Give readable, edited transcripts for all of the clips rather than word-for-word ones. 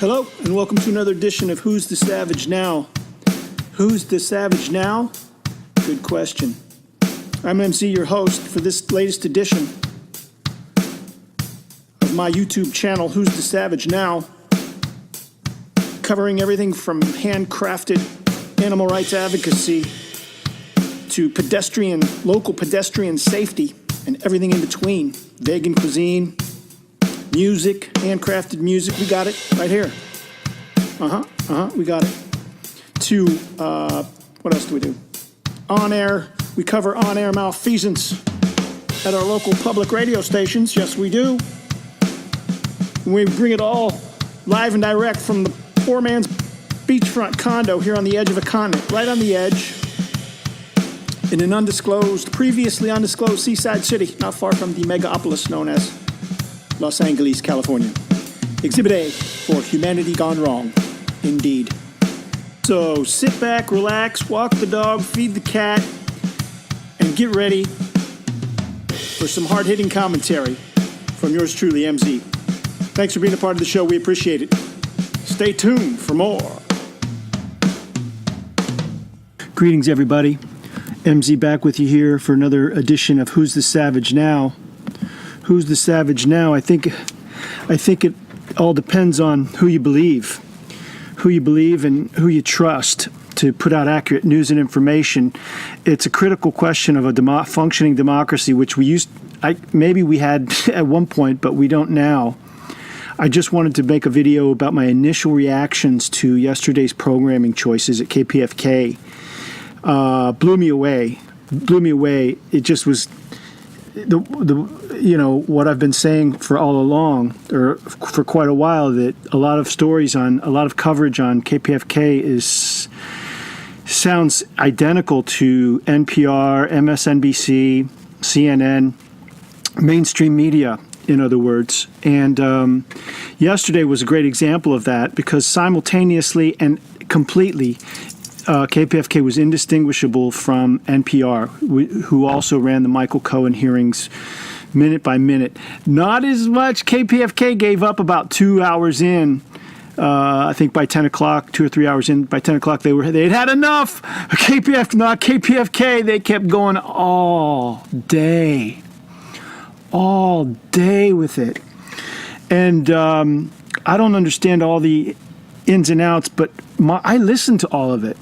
Hello, and welcome to another edition of Who's the Savage Now? Who's the Savage Now? Good question. I'm MC, your host, for this latest edition of my YouTube channel, Who's the Savage Now? Covering everything from handcrafted animal rights advocacy to local pedestrian safety and everything in between. Vegan cuisine, music, handcrafted music, we got it right here. We got it. To, what else do we do? On-air, we cover on-air malfeasance at our local public radio stations. Yes, we do. We bring it all live and direct from the poor man's beachfront condo here on the edge of a continent, right on the edge, in an previously undisclosed seaside city, not far from the megapolis known as Los Angeles, California. Exhibit A for humanity gone wrong, indeed. So sit back, relax, walk the dog, feed the cat, and get ready for some hard-hitting commentary from yours truly, MZ. Thanks for being a part of the show. We appreciate it. Stay tuned for more. Greetings, everybody. MZ back with you here for another edition of Who's the Savage Now? Who's the savage now? I think it all depends on who you believe and who you trust to put out accurate news and information. It's a critical question of a functioning democracy, which maybe we had at one point, but we don't now. I just wanted to make a video about my initial reactions to yesterday's programming choices at KPFK. Blew me away. It just was what I've been saying for all along, or for quite a while, that a lot of coverage on KPFK sounds identical to NPR, MSNBC, CNN, mainstream media, in other words. And yesterday was a great example of that, because simultaneously and completely, KPFK was indistinguishable from NPR, who also ran the Michael Cohen hearings minute by minute. Not as much. KPFK gave up about 2 hours in. I think by 10 o'clock, 2 or 3 hours in, by 10 o'clock they'd had enough. KPFK, they kept going all day with it. And I don't understand all the ins and outs, but I listened to all of it.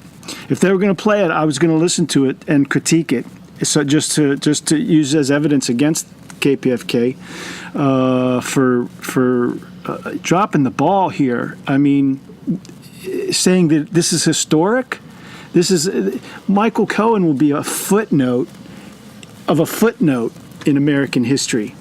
If they were going to play it, I was going to listen to it and critique it. So just to use as evidence against KPFK for dropping the ball here. I mean, saying that this is historic. Michael Cohen will be a footnote in American history,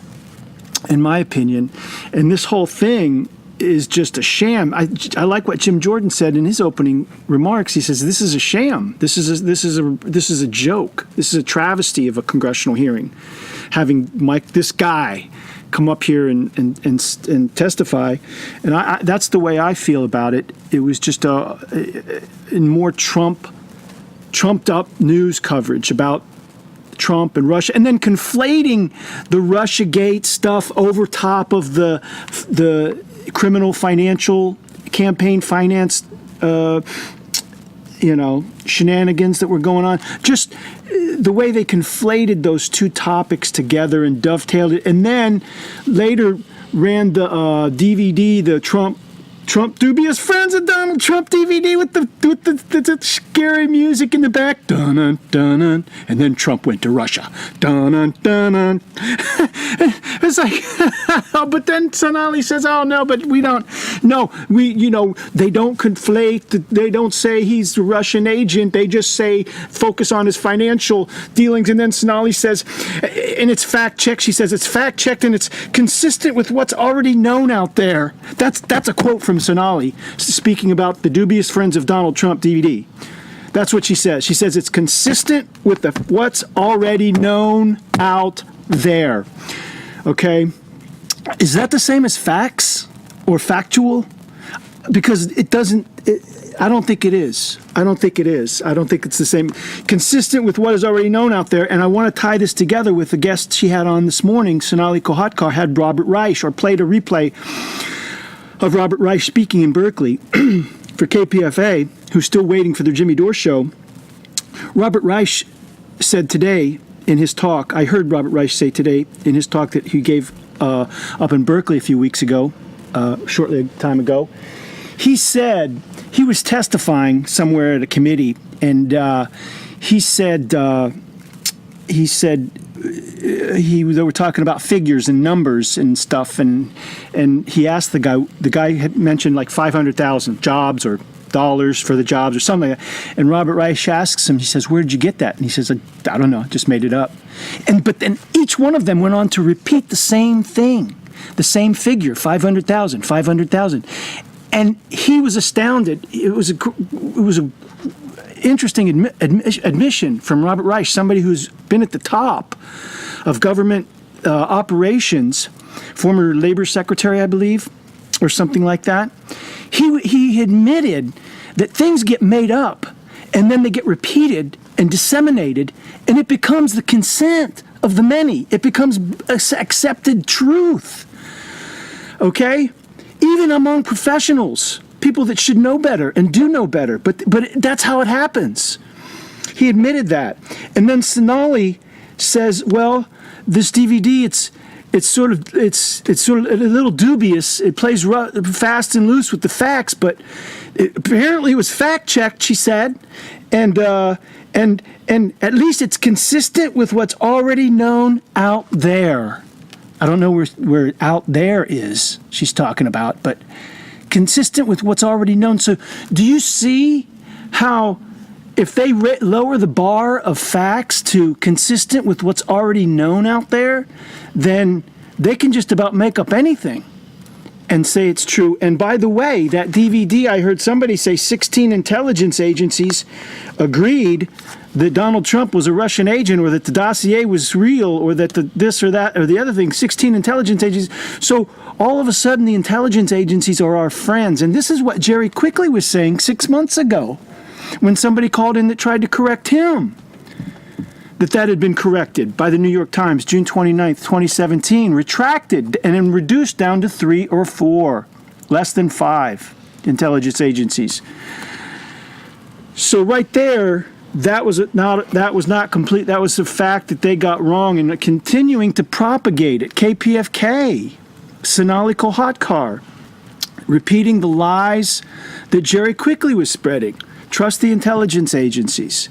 in my opinion. And this whole thing is just a sham. I like what Jim Jordan said in his opening remarks. He says this is a sham. This is a joke. This is a travesty of a congressional hearing, having this guy come up here and testify. And that's the way I feel about it. It was just more trumped up news coverage about Trump and Russia, and then conflating the Russiagate stuff over top of the criminal financial campaign finance, shenanigans that were going on. Just the way they conflated those two topics together and dovetailed it, and then later ran the DVD, the Trump Dubious Friends of Donald Trump DVD with the scary music in the back. Dun dun dun, and then Trump went to Russia. Dun dun dun. It's like, but then Sonali says, "Oh no, but we don't. No, they don't conflate. They don't say he's a Russian agent. They just say focus on his financial dealings." And then Sonali says, and it's fact checked. She says it's fact checked and it's consistent with what's already known out there. That's a quote from Sonali speaking about the Dubious Friends of Donald Trump DVD. That's what she says. She says it's consistent with what's already known out there. Okay? Is that the same as facts or factual? Because it doesn't... I don't think it is. I don't think it's the same. Consistent with what is already known out there. And I want to tie this together with the guest she had on this morning. Sonali Kolhatkar had Robert Reich, or played a replay of Robert Reich speaking in Berkeley for KPFA, who's still waiting for their Jimmy Dore show. Robert Reich said today in his talk, I heard Robert Reich say today in his talk that he gave up in Berkeley a few weeks ago, shortly a time ago, he said he was testifying somewhere at a committee, and he said they were talking about figures and numbers and stuff, and he asked the guy had mentioned like 500,000 jobs or dollars for the jobs or something like that. And Robert Reich asks him, he says, "Where did you get that?" And he says, "I don't know, just made it up." But then each one of them went on to repeat the same thing, the same figure, 500,000, 500,000. And he was astounded. It was a interesting admission from Robert Reich, somebody who's been at the top of government operations, former labor secretary, I believe, or something like that. He admitted that things get made up and then they get repeated and disseminated, and it becomes the consent of the many. It becomes accepted truth. Okay? Even among professionals, people that should know better and do know better, but that's how it happens. He admitted that. And then Sonali says, well, this DVD, it's sort of a little dubious. It plays fast and loose with the facts, but apparently it was fact checked, she said, and at least it's consistent with what's already known out there. I don't know where out there is she's talking about, but consistent with what's already known. So do you see how if they lower the bar of facts to consistent with what's already known out there, then they can just about make up anything and say it's true. And by the way, that DVD, I heard somebody say 16 intelligence agencies agreed that Donald Trump was a Russian agent, or that the dossier was real, or that this or that or the other thing. 16 intelligence agencies. So all of a sudden the intelligence agencies are our friends. And this is what Jerry Quickly was saying 6 months ago when somebody called in that tried to correct him. That had been corrected by the New York Times, June 29th, 2017, retracted and then reduced down to 3 or 4, less than 5 intelligence agencies. So right there, that was not complete. That was a fact that they got wrong, and continuing to propagate it. KPFK, Sonali Kolhatkar, repeating the lies that Jerry Quickly was spreading. Trust the intelligence agencies.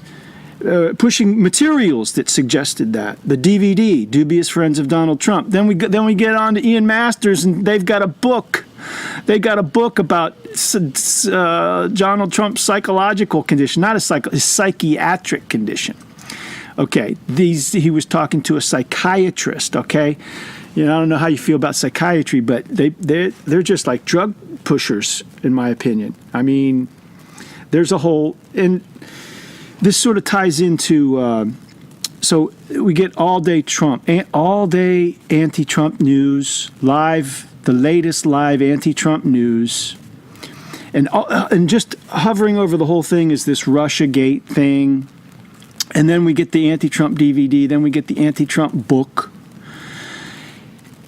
Pushing materials that suggested that. The DVD, Dubious Friends of Donald Trump. Then we get on to Ian Masters, and they've got a book. They got a book about Donald Trump's psychological condition, not a psychiatric condition. Okay, he was talking to a psychiatrist. Okay, I don't know how you feel about psychiatry, but they're just like drug pushers, in my opinion. I mean, there's a whole and. This sort of ties into, so we get all-day anti-Trump news, the latest live anti-Trump news, and just hovering over the whole thing is this Russiagate thing, and then we get the anti-Trump DVD, then we get the anti-Trump book,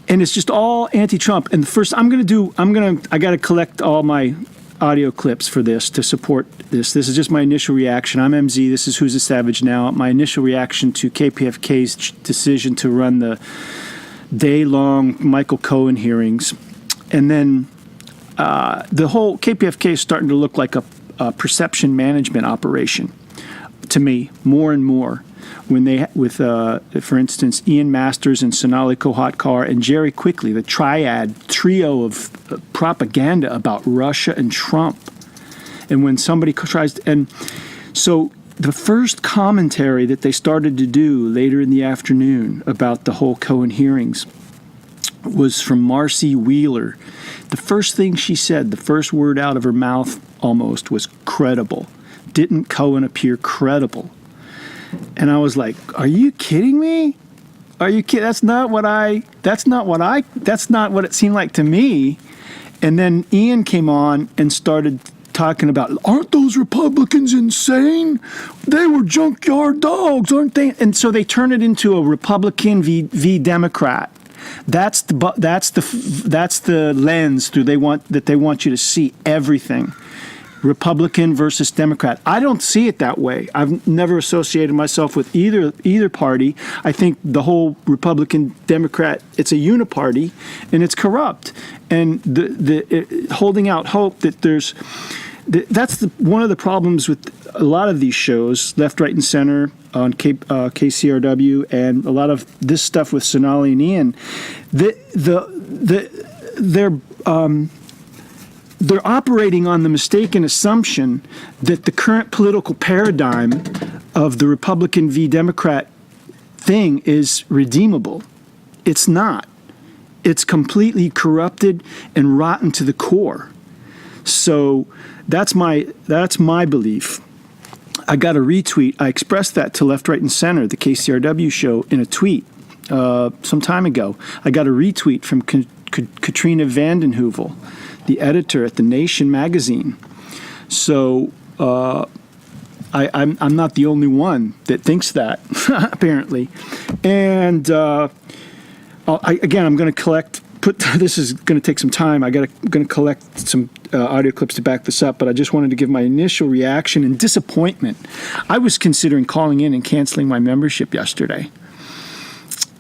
and it's just all anti-Trump. And first, I got to collect all my audio clips for this to support this. This is just my initial reaction. I'm MZ. This is Who's a Savage Now. My initial reaction to KPFK's decision to run the day-long Michael Cohen hearings. And then the whole KPFK is starting to look like a perception management operation to me, more and more. When for instance, Ian Masters and Sonali Kolhatkar and Jerry Quickly, the trio of propaganda about Russia and Trump. And when somebody tries to, and so the first commentary that they started to do later in the afternoon about the whole Cohen hearings was from Marcy Wheeler. The first thing she said, the first word out of her mouth almost, was credible. Didn't Cohen appear credible? And I was like, are you kidding me? Are you kidding? That's not what it seemed like to me. And then Ian came on and started talking about, aren't those Republicans insane? They were junkyard dogs, aren't they? And so they turn it into a Republican v Democrat. That's the lens through they want you to see everything. Republican versus Democrat. I don't see it that way. I've never associated myself with either party. I think the whole Republican Democrat, it's a uniparty and it's corrupt. And holding out hope that that's one of the problems with a lot of these shows, Left, Right, and Center on KCRW, and a lot of this stuff with Sonali and Ian. They're operating on the mistaken assumption that the current political paradigm of the Republican v. Democrat thing is redeemable. It's not. It's completely corrupted and rotten to the core. So that's my belief. I got a retweet. I expressed that to Left, Right, and Center, the KCRW show, in a tweet some time ago. I got a retweet from Katrina Vanden Heuvel, the editor at The Nation magazine. So I'm not the only one that thinks that, apparently. And I'm going to collect. This is going to take some time. I'm going to collect some audio clips to back this up, but I just wanted to give my initial reaction and disappointment. I was considering calling in and canceling my membership yesterday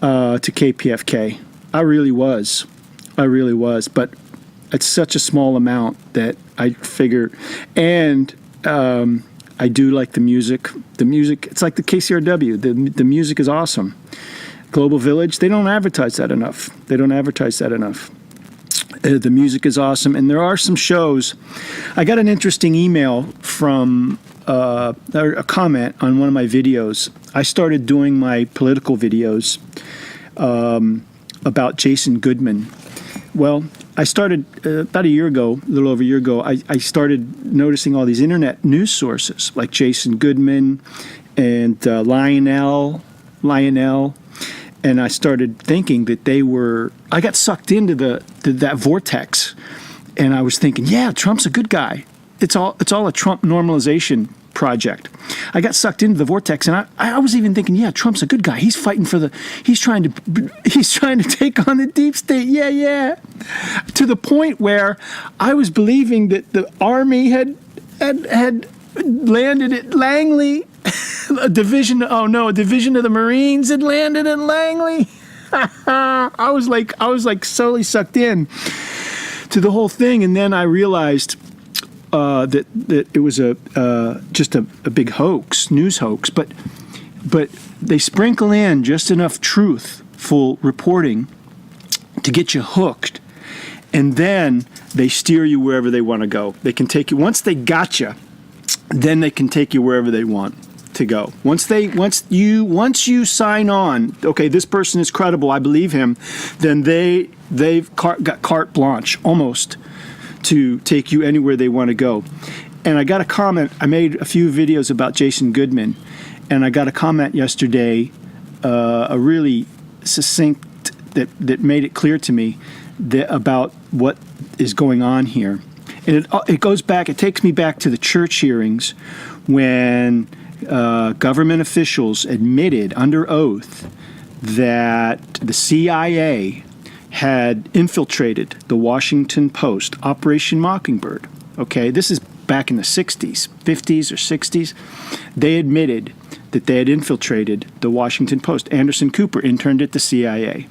to KPFK. I really was, but it's such a small amount that I figure, and I do like the music. The music, it's like the KCRW. The music is awesome. Global Village, they don't advertise that enough. The music is awesome, and there are some shows. I got an interesting email from a comment on one of my videos. I started doing my political videos about Jason Goodman. Well, I started about a little over a year ago, I started noticing all these internet news sources like Jason Goodman and Lionel, and I started thinking that I got sucked into that vortex, and I was thinking, yeah, Trump's a good guy. It's all a Trump normalization project. I got sucked into the vortex, and I was even thinking, yeah, Trump's a good guy. He's fighting he's trying to take on the deep state. Yeah. To the point where I was believing that the army had landed at Langley. A division of the Marines had landed in Langley. I was like solely sucked in to the whole thing, and then I realized that it was just a big news hoax. But they sprinkle in just enough truthful reporting to get you hooked, and then they steer you wherever they want to go. They can take you once they got you, then they can take you wherever they want to go. Once you sign on, okay, this person is credible, I believe him, then they've got carte blanche almost to take you anywhere they want to go. And I got a comment. I made a few videos about Jason Goodman, and I got a comment yesterday, a really succinct that made it clear to me about what is going on here. And it takes me back to the church hearings when government officials admitted under oath that the CIA had infiltrated the Washington Post, Operation Mockingbird. Okay, this is back in the 60s, 50s or 60s. They admitted that they had infiltrated the Washington Post. Anderson Cooper interned at the CIA.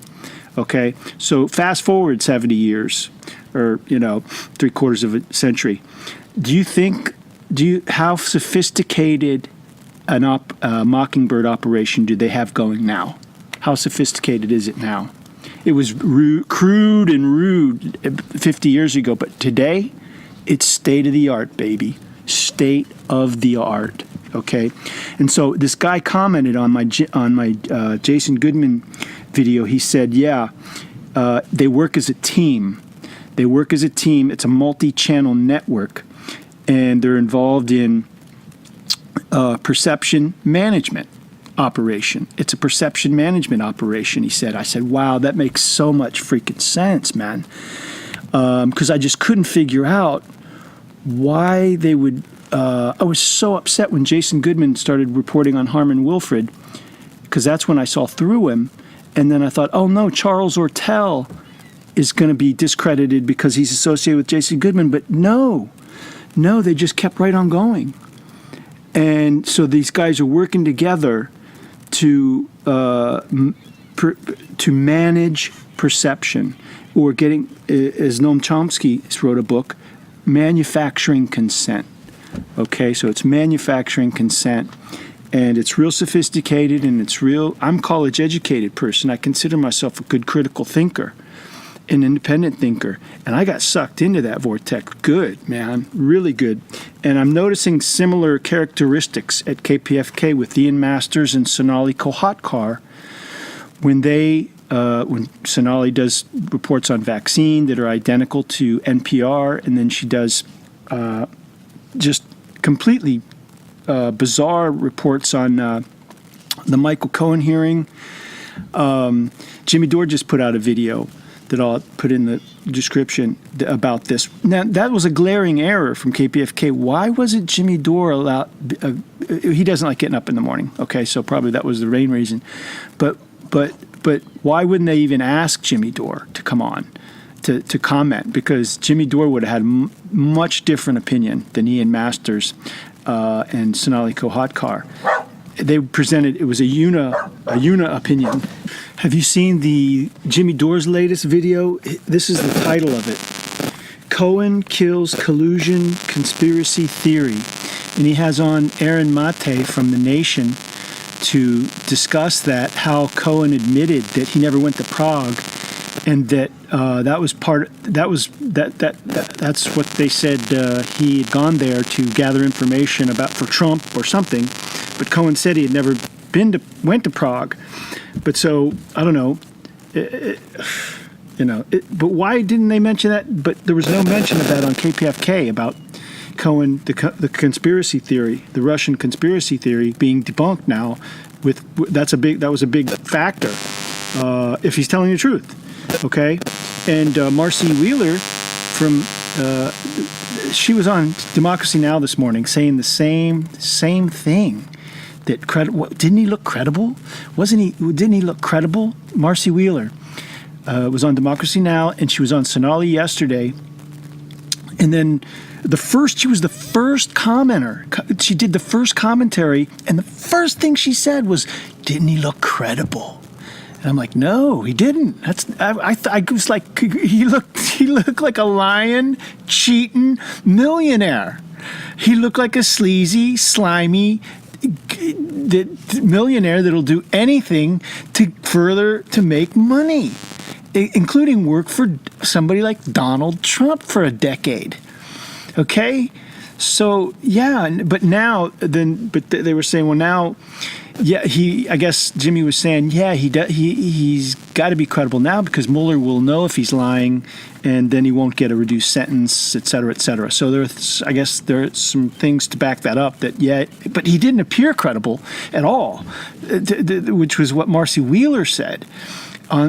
Okay, so fast forward 70 years, or 3/4 of a century. How sophisticated a Mockingbird operation do they have going now? How sophisticated is it now? It was crude and rude 50 years ago, but today it's state of the art, baby. State of the art. Okay, and so this guy commented on my Jason Goodman video. He said, "Yeah, they work as a team. It's a multi-channel network, and they're involved in perception management operation. It's a perception management operation," he said. I said, "Wow, that makes so much freaking sense, man." Because I just couldn't figure out why they would. I was so upset when Jason Goodman started reporting on Harmon Wilfred, because that's when I saw through him, And then I thought, oh no, Charles Ortel is going to be discredited because he's associated with Jason Goodman. But no, they just kept right on going. And so these guys are working together to manage perception, or getting, as Noam Chomsky wrote a book, manufacturing consent. Okay, so it's manufacturing consent, and it's real sophisticated, and it's real. I'm a college-educated person. I consider myself a good critical thinker, an independent thinker, and I got sucked into that vortex. Good, man, really good. And I'm noticing similar characteristics at KPFK with Ian Masters and Sonali Kolhatkar when Sonali does reports on vaccine that are identical to NPR, and then she does just completely bizarre reports on the Michael Cohen hearing. Jimmy Dore just put out a video that I'll put in the description about this. Now, that was a glaring error from KPFK. Why wasn't Jimmy Dore allowed? He doesn't like getting up in the morning. Okay, so probably that was the main reason. But why wouldn't they even ask Jimmy Dore to come on to comment? Because Jimmy Dore would have had much different opinion than Ian Masters and Sonali Kolhatkar. They presented, it was a una opinion. Have you seen the Jimmy Dore's latest video? This is the title of it. Cohen Kills Collusion Conspiracy Theory. And he has on Aaron Mate from The Nation to discuss that, how Cohen admitted that he never went to Prague, and that that's what they said, he had gone there to gather information about for Trump or something, but Cohen said he had never went to Prague. But so I don't know, but why didn't they mention that? But there was no mention of that on KPFK about Cohen, the conspiracy theory, the Russian conspiracy theory being debunked now. That was a big factor if he's telling the truth. Okay, and Marcy Wheeler she was on Democracy Now! This morning saying the same thing. That didn't he look credible? Didn't he look credible? Marcy Wheeler was on Democracy Now! And she was on Sonali yesterday. And then she was the first commenter. She did the first commentary, and the first thing she said was, "Didn't he look credible?" And I'm like, no, he didn't. I was like, he looked like a lying, cheating millionaire. He looked like a sleazy, slimy millionaire that'll do anything to make money, including work for somebody like Donald Trump for a decade. Okay, so yeah, but they were saying, well, now, yeah, I guess Jimmy was saying, yeah, he's got to be credible now because Mueller will know if he's lying, and then he won't get a reduced sentence, et cetera, et cetera. So I guess there are some things to back that up. But he didn't appear credible at all, which was what Marcy Wheeler said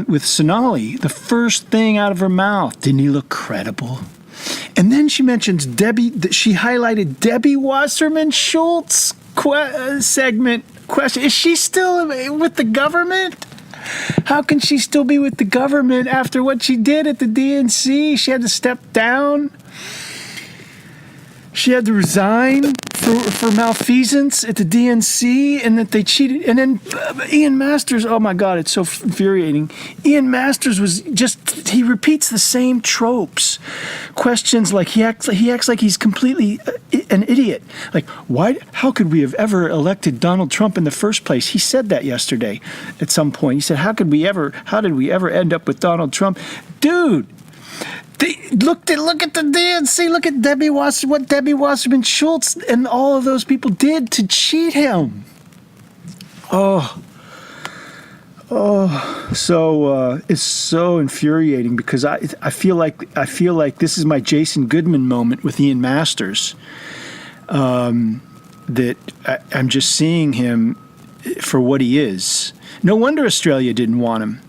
with Sonali. The first thing out of her mouth, didn't he look credible? And then she mentions she highlighted Debbie Wasserman Schultz segment question. Is she still with the government? How can she still be with the government after what she did at the DNC? She had to step down. She had to resign for malfeasance at the DNC, and that they cheated. And then Ian Masters, oh my God, it's so infuriating. Ian Masters he repeats the same tropes. Questions like he acts like he's completely an idiot. Like, how could we have ever elected Donald Trump in the first place? He said that yesterday at some point. He said, how did we ever end up with Donald Trump? Dude, look at the DNC. Look at what Debbie Wasserman Schultz and all of those people did to cheat him. So it's so infuriating because I feel like this is my Jason Goodman moment with Ian Masters. That I'm just seeing him for what he is. No wonder Australia didn't want him.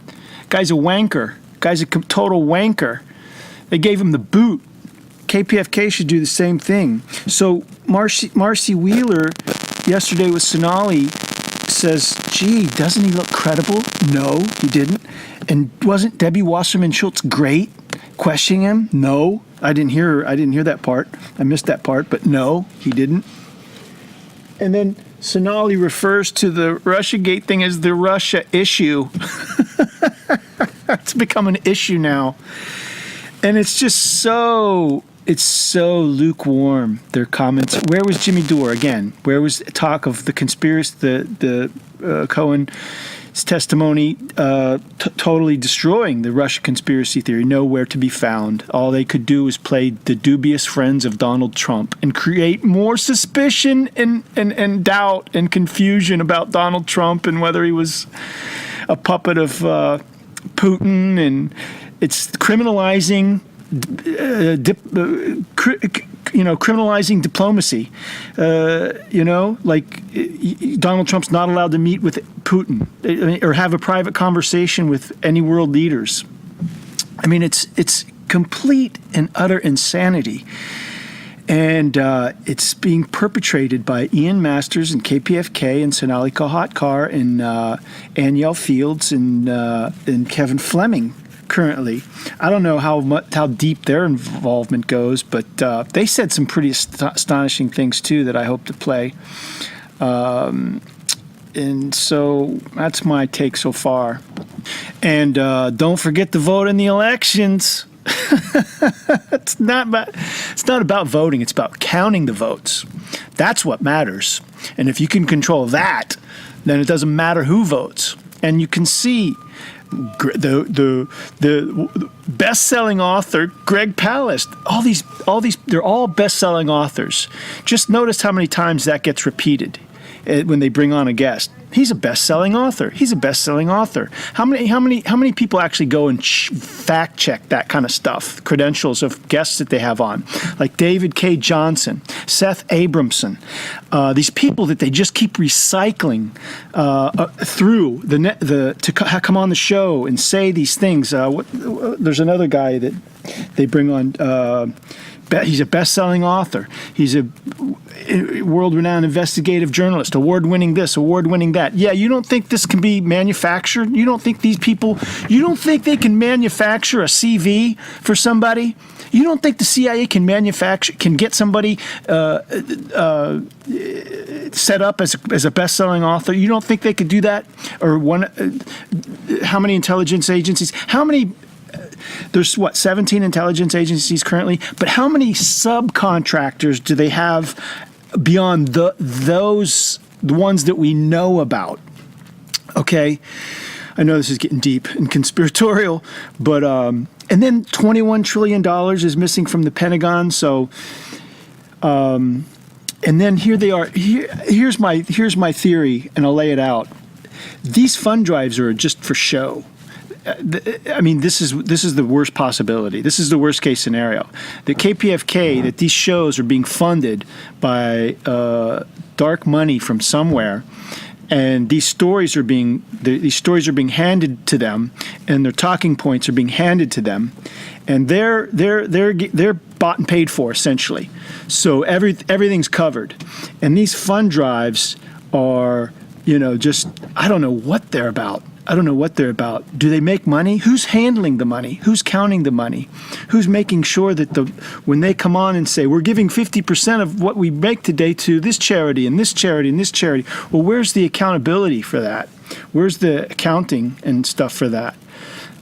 Guy's a wanker. Guy's a total wanker. They gave him the boot. KPFK should do the same thing. So Marcy Wheeler yesterday with Sonali says gee, doesn't he look credible? No, he didn't. And wasn't Debbie Wasserman Schultz great questioning him? No, I didn't hear that part. I missed that part, but no, he didn't. And then Sonali refers to the Russiagate thing as the Russia issue. It's become an issue now. And it's just so lukewarm, their comments. Where was Jimmy Dore again? Where was talk of the conspiracy, the Cohen's testimony totally destroying the Russia conspiracy theory? Nowhere to be found. All they could do was play the dubious friends of Donald Trump and create more suspicion and doubt and confusion about Donald Trump and whether he was a puppet of Putin. And it's criminalizing criminalizing diplomacy. Donald Trump's not allowed to meet with Putin or have a private conversation with any world leaders. I mean, it's complete and utter insanity. And it's being perpetrated by Ian Masters and KPFK and Sonali Kolhatkar and Aniel Fields and Kevin Fleming. Currently, I don't know how deep their involvement goes, but they said some pretty astonishing things too that I hope to play. And so that's my take so far. And don't forget to vote in the elections. It's not about voting. It's about counting the votes. That's what matters. And if you can control that, then it doesn't matter who votes. And you can see the best-selling author Greg Palast. All these, they're all best-selling authors. Just notice how many times that gets repeated when they bring on a guest. He's a best-selling author. He's a best-selling author. How many people actually go and fact check that kind of stuff? Credentials of guests that they have on, like David K. Johnson, Seth Abramson. These people that they just keep recycling through to come on the show and say these things. There's another guy that they bring on. He's a best-selling author. He's a world-renowned investigative journalist, award-winning this, award-winning that. Yeah, you don't think this can be manufactured? You don't think they can manufacture a CV for somebody? You don't think the CIA can get somebody set up as a best-selling author? You don't think they could do that? Or how many intelligence agencies? There's 17 intelligence agencies currently, but how many subcontractors do they have beyond the ones that we know about? Okay, I know this is getting deep and conspiratorial, but and then $21 trillion is missing from the Pentagon. So, and then here they are. Here's my theory, and I'll lay it out. These fund drives are just for show. I mean, this is the worst possibility. This is the worst case scenario. The KPFK, that these shows are being funded by dark money from somewhere, and these stories are being handed to them, and their talking points are being handed to them, and they're bought and paid for essentially. So everything's covered, and these fund drives are just I don't know what they're about. Do they make money? Who's handling the money? Who's counting the money? Who's making sure that when they come on and say, we're giving 50% of what we make today to this charity and this charity and this charity, well, where's the accountability for that? Where's the accounting and stuff for that?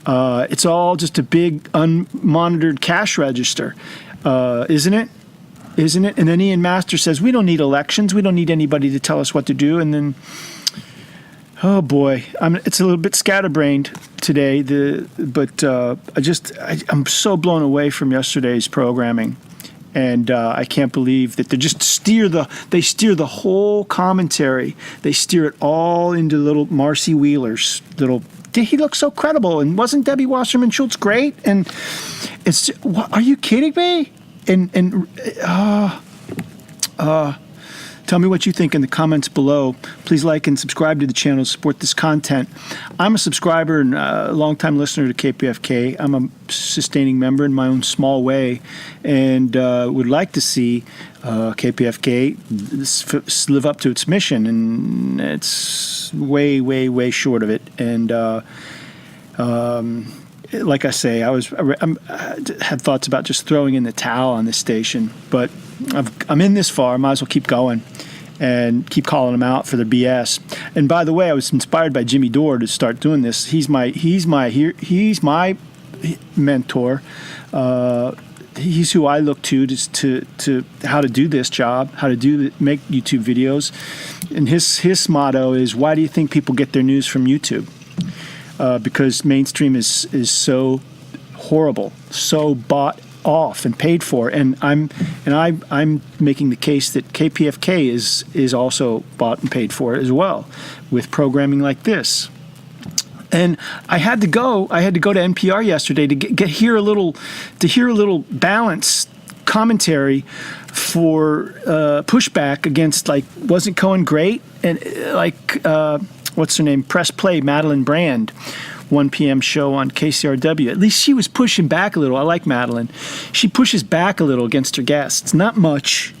It's all just a big unmonitored cash register, isn't it? And then Ian Masters says, we don't need elections. We don't need anybody to tell us what to do. And then, oh boy, it's a little bit scatterbrained today. But I'm so blown away from yesterday's programming, and I can't believe that they just steer the whole commentary. They steer it all into little Marcy Wheeler's little. He looks so credible, and wasn't Debbie Wasserman Schultz great? And it's are you kidding me? And Tell me what you think in the comments below. Please like and subscribe to the channel to support this content. I'm a subscriber and a longtime listener to KPFK. I'm a sustaining member in my own small way, and would like to see KPFK live up to its mission, and it's way, way, way short of it. And like I say, I had thoughts about just throwing in the towel on this station, but I'm in this far. Might as well keep going and keep calling them out for their BS. And by the way, I was inspired by Jimmy Dore to start doing this. He's my mentor. He's who I look to how to do this job, how to make YouTube videos. And his motto is, why do you think people get their news from YouTube? Because mainstream is so horrible, so bought off and paid for, and I'm making the case that KPFK is also bought and paid for as well, with programming like this. And I had to go to NPR yesterday to hear a little balanced commentary for pushback against, like, wasn't Cohen great? And what's her name? Press Play, Madeline Brand, 1 p.m. show on KCRW. At least she was pushing back a little. I like Madeline. She pushes back a little against her guests. Not much,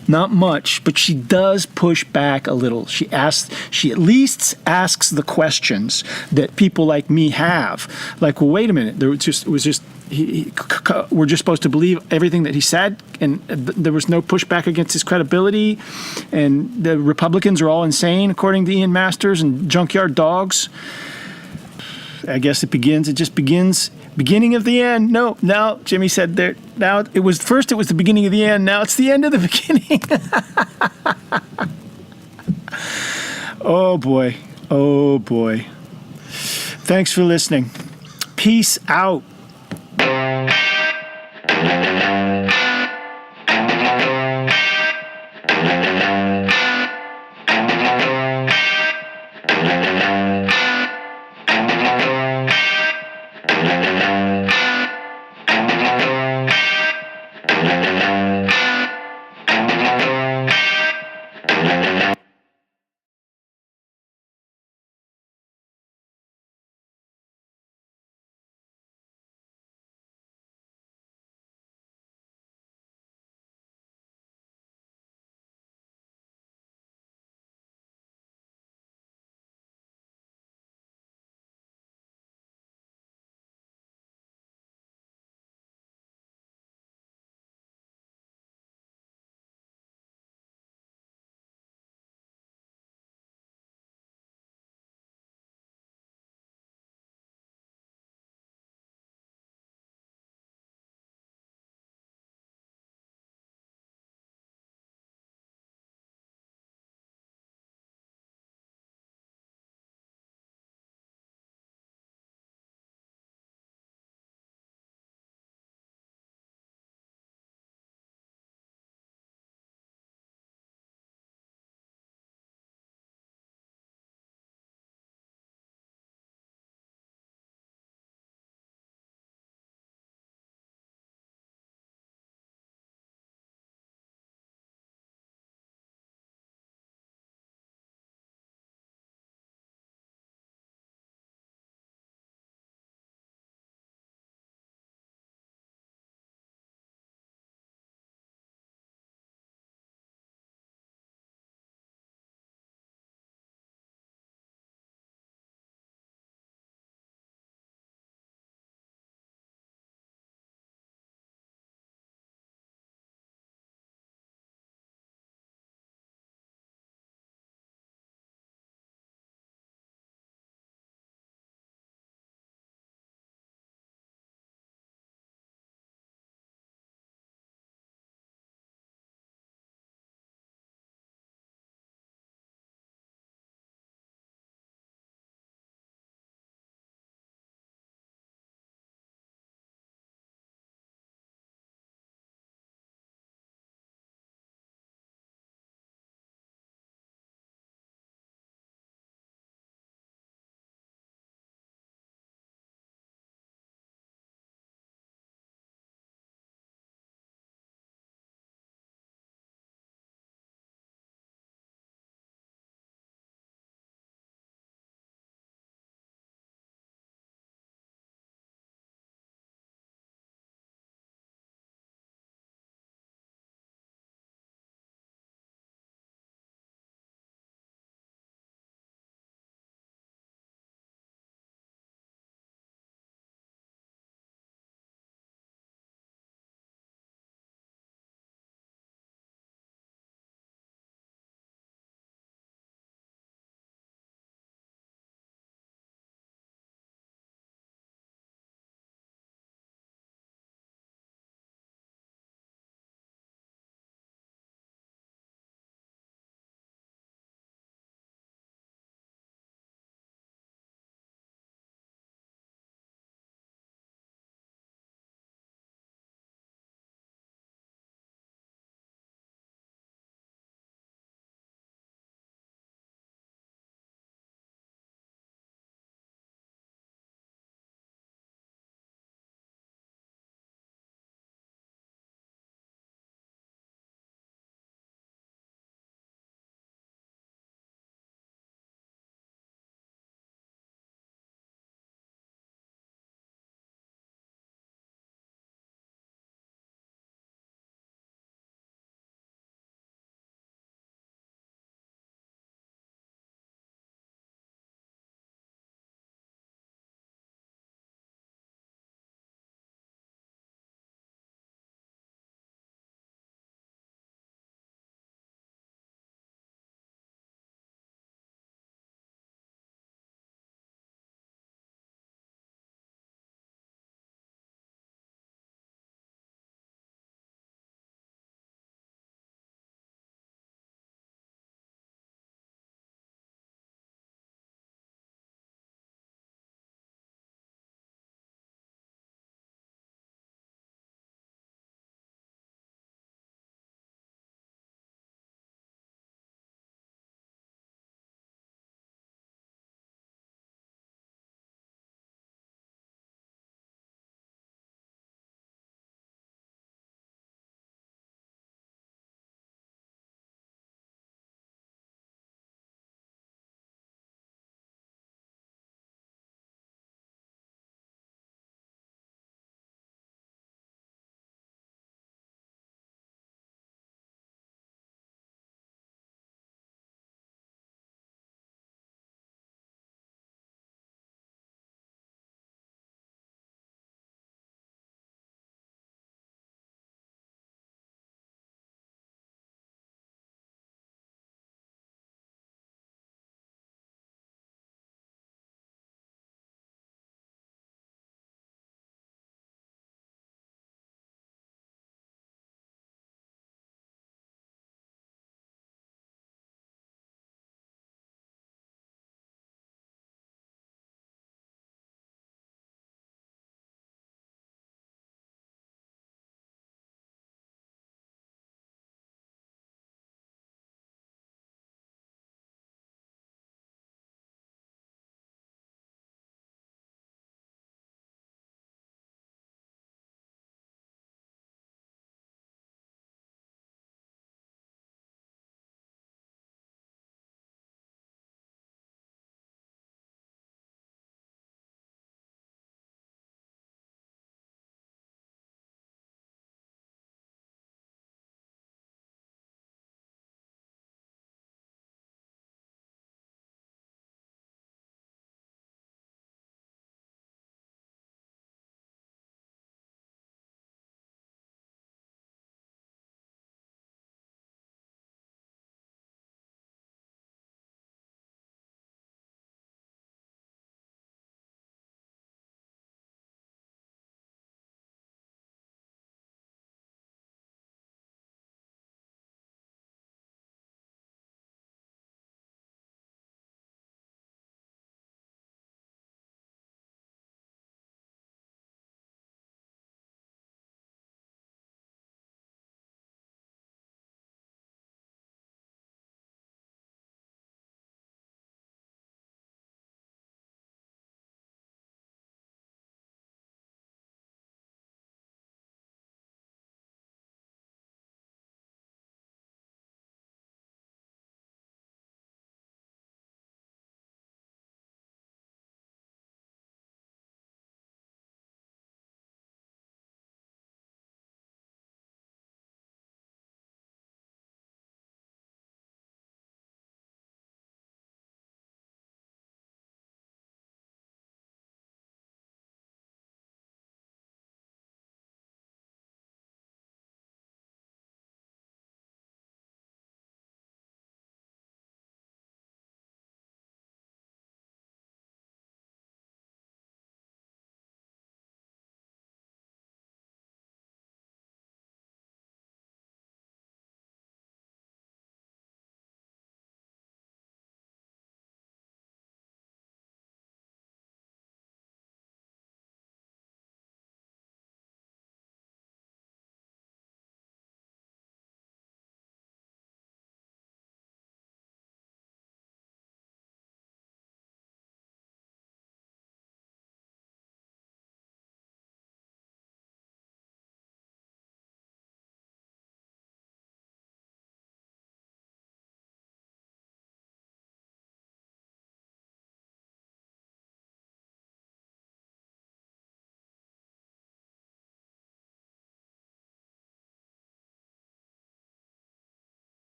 but she does push back a little. She at least asks the questions that people like me have. Like, well, wait a minute. We're just supposed to believe everything that he said, and there was no pushback against his credibility, and the Republicans are all insane, according to Ian Masters and Junkyard Dogs. I guess it just begins, beginning of the end. No, now Jimmy said there. Now it was the beginning of the end. Now it's the end of the beginning. Oh boy. Thanks for listening. Peace out.